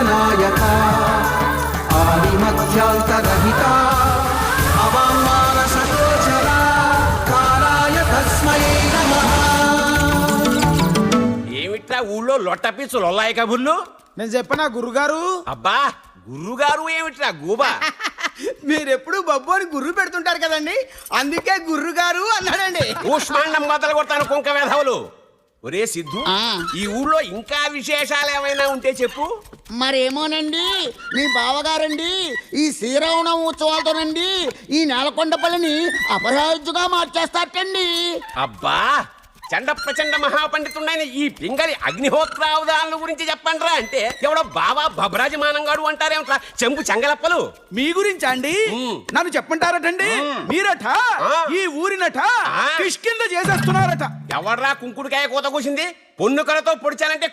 నాయక ఆది మధ్యాంతరహిత అవాంగ్మాన సహోచర కాలాయ తస్మై నమః. ఏమిట్రా ఊళ్ళో లొట్టపిచ్చు లొల్లాయి కబుర్లు? నేను చెప్పనా గురుగారు? అబ్బా గుర్రుగారు ఏమిట్రా గూబా? మీరెప్పుడు బబ్బు అని గుర్రు పెడుతుంటారు కదండి, అందుకే గుర్రుగారు అన్నాడండి. ఊష్మాండం మొదలు కొడతాను కుంక వేధవులు. ఒరే సిద్ధు, ఈ ఊళ్ళో ఇంకా విశేషాలు ఏమైనా ఉంటే చెప్పు. మరేమోనండి, మీ బావగారండి ఈ శ్రీరామనవమి ఉత్సవాలతోనండి ఈ నేలకొండపల్లిని అపరాజ్యుగా మార్చేస్తారటండి. అబ్బా చండ ప్రచండ మహాపండితుడైన ఈ పింగళి అగ్నిహోత్రావధానుల గురించి చెప్పండిరా అంటే ఎవడో బాబా భబ్రాజమానంగాడు అంటారేమిట్రా చెంపు చెంగలప్పలు. మీ గురించి అండి నన్ను చెప్పంటారటండి. మీరట ఈ ఊరినట కిష్కింద చేసేస్తున్నారట. ఎవడ్రా కుంకుడుకాయ కోత కూసింది? పొన్ను కలతో పొడిచానంటే